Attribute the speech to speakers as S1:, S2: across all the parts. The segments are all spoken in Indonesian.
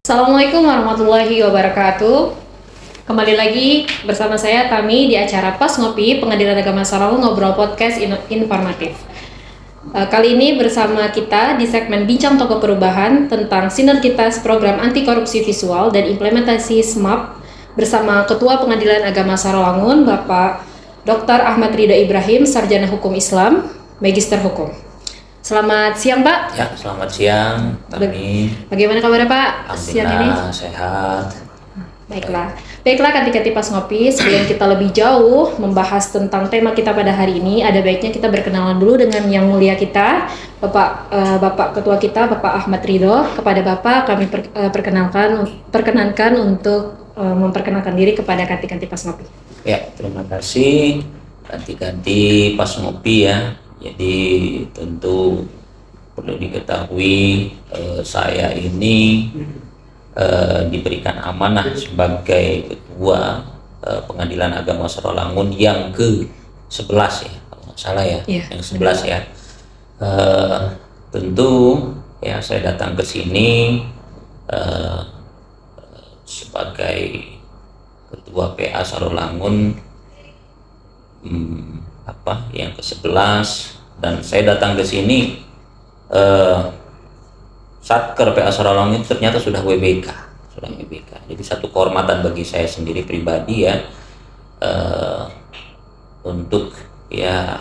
S1: Assalamualaikum warahmatullahi wabarakatuh. Kembali lagi bersama saya Tami di acara Pas Ngopi Pengadilan Agama Sarawak Ngobrol Podcast Informatif. Kali ini bersama kita di segmen Bincang Tokoh Perubahan tentang sinergitas program anti korupsi visual dan implementasi SMAP bersama Ketua Pengadilan Agama Sarawangun Bapak Dr. Ahmad Ridho Ibrahim, Sarjana Hukum Islam, Magister Hukum. Selamat siang, Pak.
S2: Ya, selamat siang, Tami.
S1: Bagaimana kabarnya, Pak? Siang ini?
S2: Alhamdulillah, sehat.
S1: Baiklah kanti-kanti Pas Ngopi, sebelum kita lebih jauh membahas tentang tema kita pada hari ini, ada baiknya kita berkenalan dulu dengan yang mulia kita, Bapak Ketua kita, Bapak Ahmad Ridho. Kepada Bapak kami perkenankan untuk memperkenalkan diri kepada kanti-kanti Pas Ngopi.
S2: Ya, terima kasih kanti-kanti Pas Ngopi ya. Jadi tentu perlu diketahui saya ini diberikan amanah sebagai Ketua Pengadilan Agama Sarawangun yang ke-11 ya, kalau nggak salah ya, yang 11 ya. Tentu ya saya datang ke sini sebagai Ketua PA Sarawangun yang ke-11, dan saya datang ke sini Satker PA Sarawangun itu ternyata sudah WBK. Jadi satu kehormatan bagi saya sendiri pribadi ya, untuk ya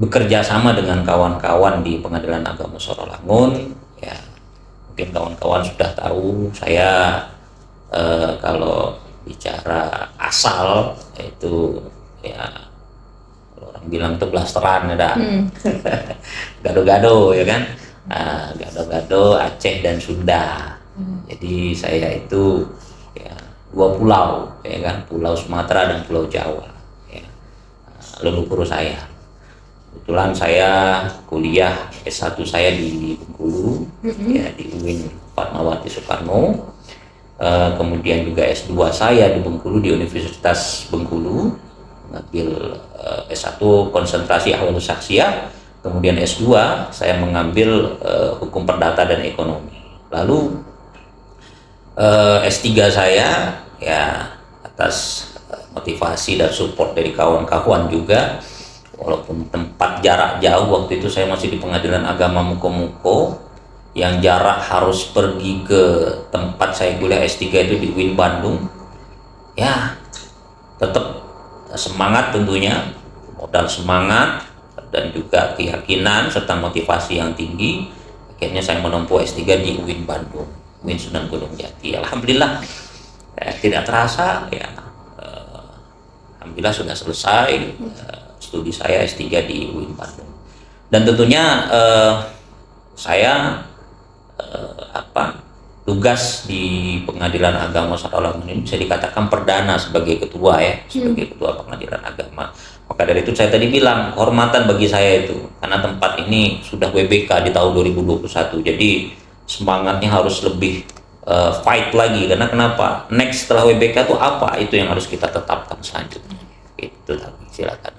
S2: bekerja sama dengan kawan-kawan di Pengadilan Agama Sarawangun ya. Mungkin kawan-kawan sudah tahu saya kalau bicara asal itu ya orang bilang tuh blasteran ya, gado-gado ya kan, gado-gado Aceh dan Sunda. Jadi saya itu ya dua pulau ya kan, Pulau Sumatera dan Pulau Jawa ya, leluhur saya. Kebetulan saya kuliah S1 saya di Bengkulu ya, di UIN Fatmawati Soekarno. Kemudian juga S2 saya di Bengkulu, di Universitas Bengkulu, mengambil S1 konsentrasi ahwal syakhsiyah, kemudian S2 saya mengambil hukum perdata dan ekonomi. Lalu S3 saya ya atas motivasi dan support dari kawan-kawan juga, walaupun tempat jarak jauh, waktu itu saya masih di Pengadilan Agama Muko-Muko, yang jarak harus pergi ke tempat saya kuliah S3 itu di UIN Bandung. Ya tetap semangat, tentunya modal semangat dan juga keyakinan serta motivasi yang tinggi, akhirnya saya menempuh S3 di UIN Bandung, UIN Sunan Gunung Jati. Alhamdulillah tidak terasa ya, alhamdulillah sudah selesai studi saya S3 di UIN Bandung. Dan tentunya saya tugas di Pengadilan Agama Sarawangun ini bisa dikatakan perdana sebagai ketua ya, sebagai ketua Pengadilan Agama. Maka dari itu saya tadi bilang kehormatan bagi saya itu, karena tempat ini sudah WBK di tahun 2021. Jadi semangatnya harus lebih fight lagi, karena kenapa? Next setelah WBK itu apa? Itu yang harus kita tetapkan selanjutnya. Itu tadi, silakan.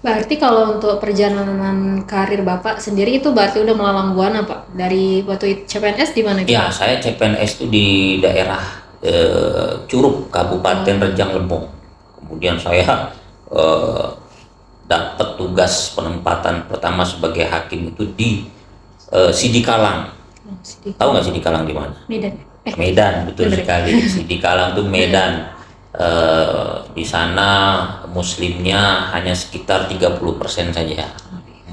S1: Berarti kalau untuk perjalanan karir Bapak sendiri itu berarti udah melalang buana, Pak? Dari waktu CPNS di mana?
S2: Ya, saya CPNS itu di daerah Curug, Kabupaten Rejang Lebong. Kemudian saya dapat tugas penempatan pertama sebagai hakim itu di Sidikalang. Tahu nggak Sidikalang di mana?
S1: Medan.
S2: Medan, betul sekali. Sidikalang itu Medan. Di sana muslimnya hanya sekitar 30% saja,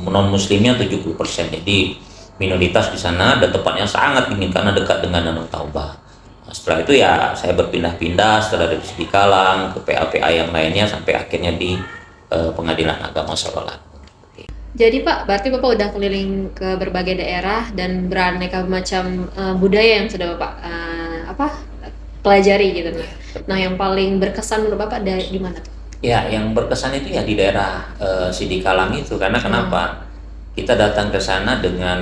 S2: non muslimnya 70%. Jadi minoritas di sana, dan tempatnya sangat dingin karena dekat dengan Danau Toba. Nah, setelah itu ya saya berpindah-pindah, setelah dari Sidikalang ke PA-PA yang lainnya sampai akhirnya di Pengadilan Agama Sarawangun.
S1: Jadi Pak, berarti Bapak udah keliling ke berbagai daerah dan beraneka macam budaya yang sudah Bapak pelajari gitu. Nah, yang paling berkesan menurut Bapak di mana tuh?
S2: Ya, yang berkesan itu ya di daerah Sidikalang itu, karena kenapa? Kita datang ke sana dengan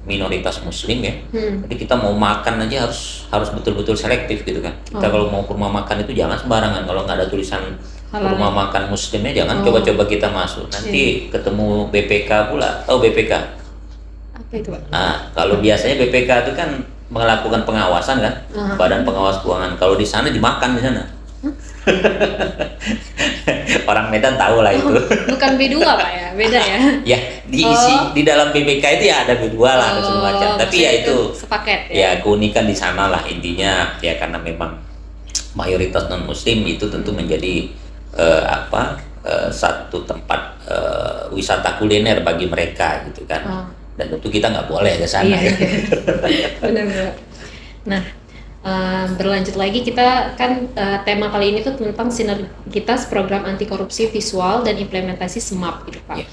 S2: minoritas muslim ya. Jadi kita mau makan aja harus betul-betul selektif gitu kan. Kita kalau mau ke rumah makan itu jangan sembarangan. Kalau nggak ada tulisan rumah makan muslimnya, jangan coba-coba kita masuk. Nanti ketemu BPK pula. Tahu BPK?
S1: Apa itu, Pak?
S2: Nah, kalau biasanya BPK itu kan melakukan pengawasan kan, Badan Pengawas Keuangan. Kalau di sana dimakan di sana. Orang Medan tahu lah itu.
S1: Bukan B2 Pak ya, beda ya.
S2: Ya, diisi di dalam BPK itu ya ada B2 lah dan segala macam. Tapi ya itu
S1: sepaket ya.
S2: Ya keunikan di sana lah intinya ya, karena memang mayoritas non muslim itu tentu menjadi satu tempat wisata kuliner bagi mereka gitu kan. Dan tentu kita nggak boleh ke sana.
S1: Iya. Benar-benar. Nah, berlanjut lagi, kita kan tema kali ini tuh tentang sinergitas program anti korupsi visual dan implementasi SMAP gitu Pak.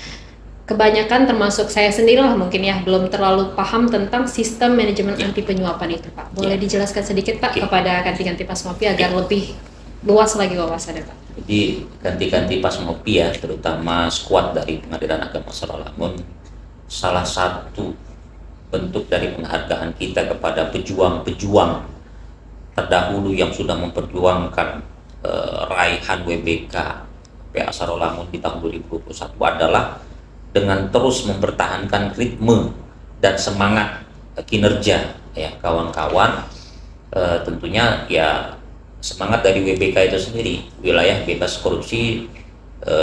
S1: Kebanyakan termasuk saya sendiri lah mungkin ya belum terlalu paham tentang sistem manajemen anti penyuapan itu Pak. Boleh dijelaskan sedikit Pak kepada Kanti-Kanti Pasmopi agar lebih luas lagi wawasannya Pak.
S2: Jadi Kanti-Kanti Pasmopi ya, terutama skuad dari Pengadilan Agama Sarawak, salah satu bentuk dari penghargaan kita kepada pejuang-pejuang terdahulu yang sudah memperjuangkan raihan WBK PA Sarawak di tahun 2021 adalah dengan terus mempertahankan ritme dan semangat kinerja ya kawan-kawan, tentunya ya semangat dari WBK itu sendiri, wilayah bebas korupsi,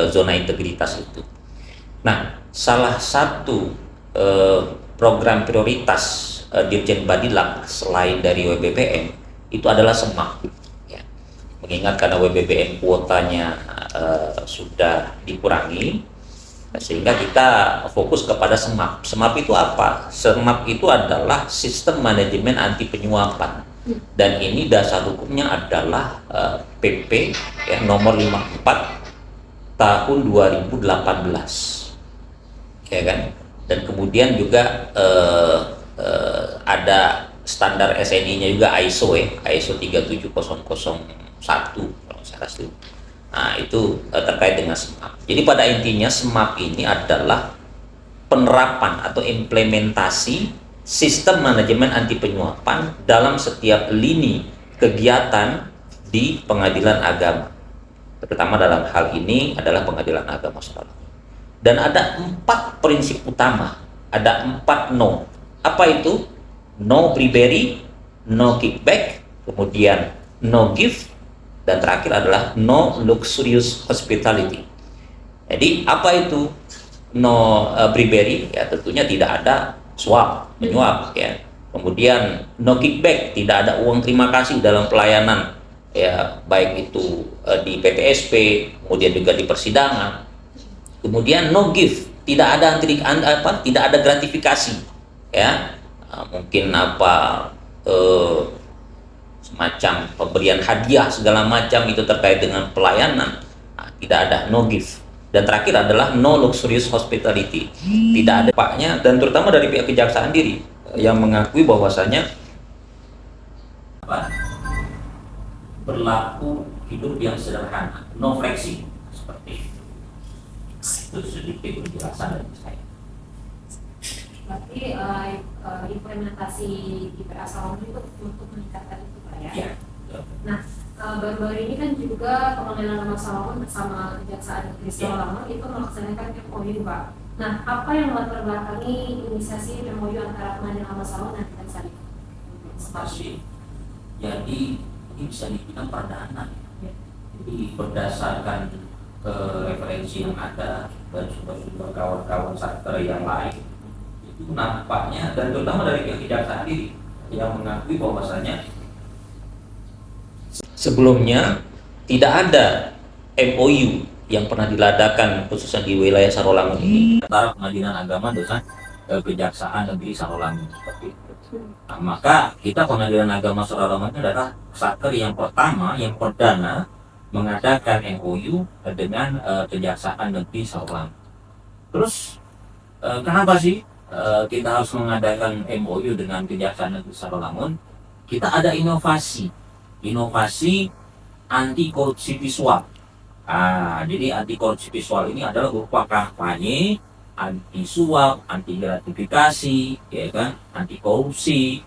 S2: zona integritas itu. Nah, salah satu program prioritas Dirjen Badilak selain dari WBBM itu adalah SMAP ya. Mengingat karena WBBM kuotanya sudah dikurangi, sehingga kita fokus kepada SMAP. SMAP itu apa? SMAP itu adalah sistem manajemen anti penyuapan, dan ini dasar hukumnya adalah PP ya, nomor 54 tahun 2018 ya kan. Dan kemudian juga ada standar SNI-nya juga ISO ya, ISO 37001 kalau saya rasa. Nah, itu terkait dengan SMAP. Jadi pada intinya SMAP ini adalah penerapan atau implementasi sistem manajemen anti penyuapan dalam setiap lini kegiatan di pengadilan agama. Terutama dalam hal ini adalah Pengadilan Agama Sarawak. Dan ada 4 prinsip utama, ada 4 no. Apa itu? No bribery, no kickback, kemudian no gift, dan terakhir adalah no luxurious hospitality. Jadi apa itu no bribery? Ya tentunya tidak ada suap, menyuap ya. Kemudian no kickback, tidak ada uang terima kasih dalam pelayanan ya, baik itu di PTSP, kemudian juga di persidangan. Kemudian no gift, tidak ada tidak ada gratifikasi ya. Mungkin semacam pemberian hadiah segala macam itu terkait dengan pelayanan, tidak ada no gift. Dan terakhir adalah no luxurious hospitality, tidak ada paknya, dan terutama dari pihak kejaksaan diri yang mengakui bahwasanya berlaku hidup yang sederhana, no flexing, seperti itu sedikit penjelasan dari saya.
S1: Berarti implementasi di PA Sarawak itu untuk meningkatkan itu Pak ya?
S2: Ya.
S1: Nah, baru-baru ini kan juga Pengadilan Agama Sarawak bersama Kejaksaan Negeri Sarawak itu melaksanakan MOU Pak. Nah, apa yang latar belakangi inisiasi MOU antara Pengadilan Agama Sarawak dan Kejaksaan itu?
S2: Masih. Jadi ini bisa dibilang perdana.
S1: Ya.
S2: Jadi berdasarkan referensi yang ada dan sumber-sumber kawan-kawan satker yang lain, itu nampaknya, dan terutama dari pihak kejaksaan diri yang mengakui bahwasanya sebelumnya tidak ada MOU yang pernah diladakan khususnya di wilayah Sarolangun ini antara Pengadilan Agama dengan Kejaksaan Negeri Sarolangun seperti itu. Nah, maka kita Pengadilan Agama Sarolangun adalah satker yang pertama, yang perdana mengadakan MOU dengan Kejaksaan Negeri Sarolangun. Terus kenapa sih kita harus mengadakan MOU dengan Kejaksaan Negeri Sarolangun? Kita ada inovasi anti korupsi visual. Jadi anti korupsi visual ini adalah berupa kampanye anti suap, anti gratifikasi, ya kan, anti korupsi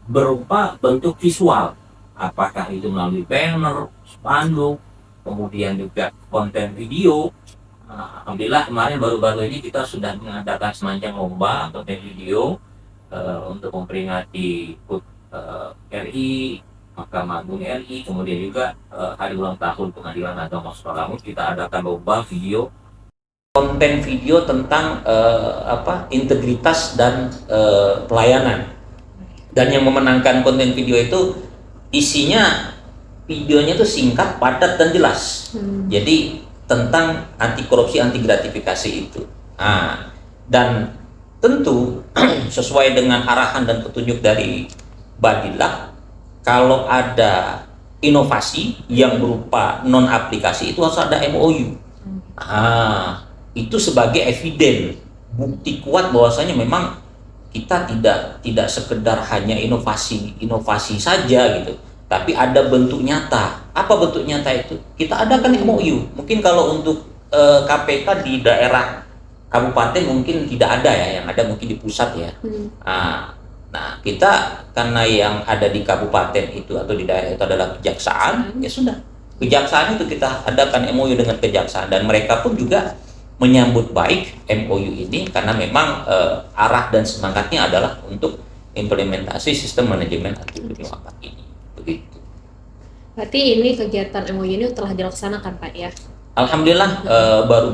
S2: berupa bentuk visual. Apakah itu melalui banner, spanduk, kemudian juga konten video. Alhamdulillah kemarin baru-baru ini kita sudah mengadakan semacam lomba konten video untuk memperingati HUT RI, Mahkamah Agung RI, kemudian juga hari ulang tahun Pengadilan Agama Surolangun kita adakan lomba video, konten video tentang integritas dan pelayanan. Dan yang memenangkan konten video itu isinya, videonya itu singkat, padat dan jelas. Jadi tentang anti korupsi, anti gratifikasi itu. Dan tentu sesuai dengan arahan dan petunjuk dari Badilak, kalau ada inovasi yang berupa non aplikasi itu harus ada MOU. Itu sebagai eviden, bukti kuat bahwasanya memang kita tidak sekedar hanya inovasi saja gitu, tapi ada bentuk nyata. Apa bentuk nyata itu? Kita adakan MOU. Mungkin kalau untuk KPK di daerah kabupaten mungkin tidak ada ya, yang ada mungkin di pusat ya. Nah, kita karena yang ada di kabupaten itu atau di daerah itu adalah kejaksaan, ya sudah. Kejaksaan itu kita adakan MOU dengan kejaksaan, dan mereka pun juga menyambut baik MOU ini karena memang arah dan semangatnya adalah untuk implementasi sistem manajemen anti penyuapan ini. Begitu.
S1: Berarti ini kegiatan MOU ini telah dilaksanakan, Pak, ya?
S2: Alhamdulillah, baru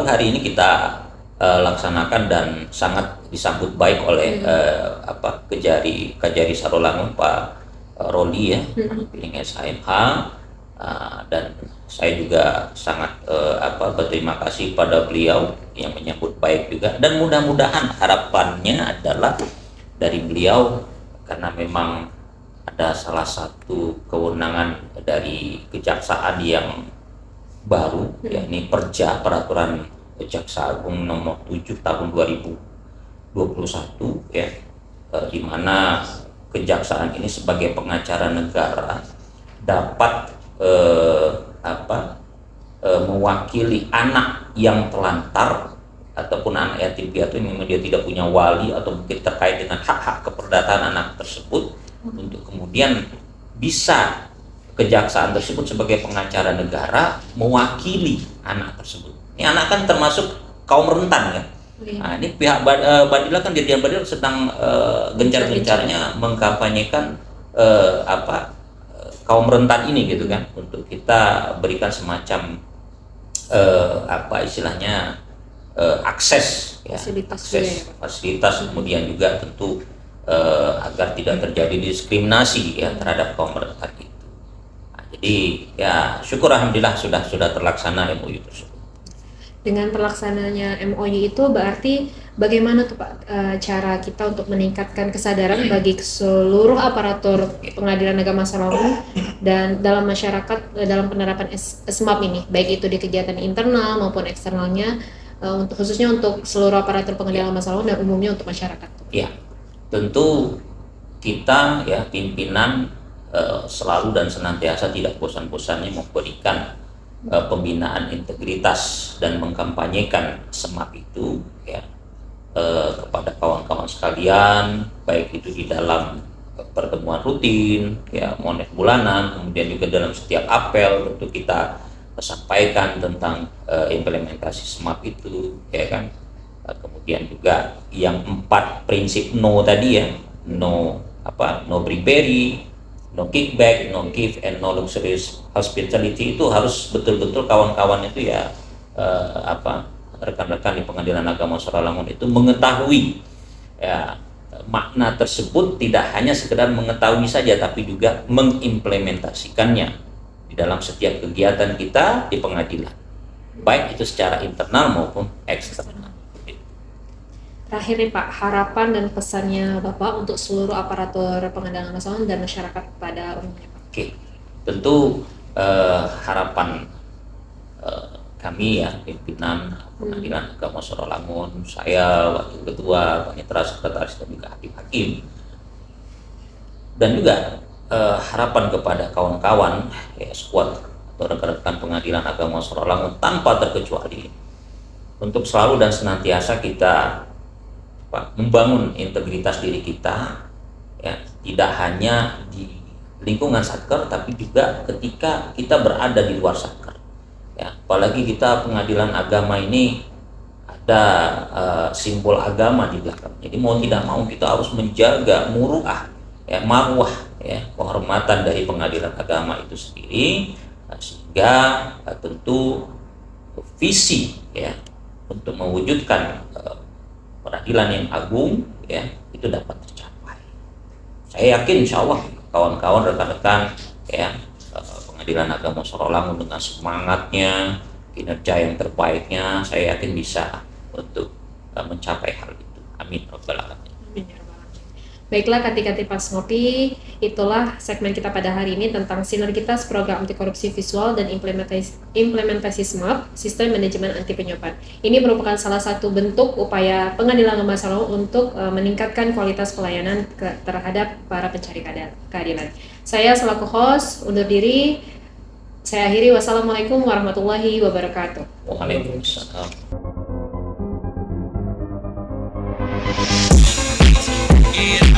S2: hari ini kita laksanakan dan sangat disambut baik oleh Kejari Sarolangun, Pak Roli ya, Piling SHMH. Dan saya juga sangat berterima kasih pada beliau yang menyambut baik juga, dan mudah-mudahan harapannya adalah dari beliau, karena memang ada salah satu kewenangan dari kejaksaan yang baru, yakni Peraturan Jaksa Agung nomor 7 tahun 2021 ya, di mana kejaksaan ini sebagai pengacara negara dapat mewakili anak yang telantar ataupun anak yatim piatu yang dia tidak punya wali atau mungkin terkait dengan hak-hak keperdataan anak tersebut, untuk kemudian bisa kejaksaan tersebut sebagai pengacara negara mewakili anak tersebut. Ini anak kan termasuk kaum rentan kan. Nah, ini pihak Badilak kan, Dirjen Badilak sedang gencar-gencarnya mengkampanyekan kaum rentan ini gitu kan, untuk kita berikan semacam akses ya, fasilitas, kemudian juga tentu agar tidak terjadi diskriminasi ya terhadap kaum rentan itu. Nah, jadi ya syukur alhamdulillah sudah terlaksana MOU tersebut.
S1: Dengan terlaksananya MOU itu berarti bagaimana tuh Pak cara kita untuk meningkatkan kesadaran bagi seluruh aparatur Pengadilan Agama Surolangun dan dalam masyarakat dalam penerapan SMAP ini, baik itu di kegiatan internal maupun eksternalnya, khususnya untuk seluruh aparatur Pengadilan Agama Surolangun dan umumnya untuk masyarakat.
S2: Ya, tentu kita ya pimpinan selalu dan senantiasa tidak bosan-bosannya memberikan pembinaan integritas dan mengkampanyekan SMAP itu ya kepada kawan-kawan sekalian, baik itu di dalam pertemuan rutin ya, monet bulanan, kemudian juga dalam setiap apel tentu kita sampaikan tentang implementasi SMAP itu ya kan. Kemudian juga yang 4 prinsip no tadi ya, no bribery, no kickback, no give, and no luxurious hospitality, itu harus betul-betul kawan-kawan itu ya rekan-rekan di Pengadilan Agama Surolangun itu mengetahui ya makna tersebut, tidak hanya sekedar mengetahui saja tapi juga mengimplementasikannya di dalam setiap kegiatan kita di pengadilan, baik itu secara internal maupun eksternal.
S1: Terakhir nih Pak, harapan dan pesannya Bapak untuk seluruh aparatur Pengadilan Agama Surolangun dan masyarakat pada umumnya Pak.
S2: Oke, tentu harapan kami ya, pimpinan Pengadilan Agama Surolangun, saya Wakil Ketua, Panitera, Sekretaris, dan juga hakim-hakim, dan juga harapan kepada kawan-kawan ya, squad atau rekan-rekan Pengadilan Agama Surolangun tanpa terkecuali, untuk selalu dan senantiasa kita membangun integritas diri kita ya, tidak hanya di lingkungan satker tapi juga ketika kita berada di luar satker ya. Apalagi kita pengadilan agama ini ada simbol agama di belakang, jadi mau tidak mau kita harus menjaga muruah ya marwah, ya kehormatan dari pengadilan agama itu sendiri, sehingga tentu visi ya untuk mewujudkan peradilan yang agung ya itu dapat tercapai. Saya yakin insya Allah kawan-kawan, rekan-rekan ya pengadilan agama Sorolangun dengan semangatnya, kinerja yang terbaiknya, saya yakin bisa untuk mencapai hal itu. Amin rabbal alamin.
S1: Baiklah kanti-kanti pas ngopi, itulah segmen kita pada hari ini tentang sinergitas program anti korupsi visual dan implementasi SMAP, Sistem Manajemen Anti Penyuapan. Ini merupakan salah satu bentuk upaya Pengadilan Agama Sorolangun untuk meningkatkan kualitas pelayanan terhadap para pencari keadilan. Saya selaku host undur diri. Saya akhiri, wassalamualaikum warahmatullahi wabarakatuh.
S2: Waalaikumsalam.
S3: Yeah.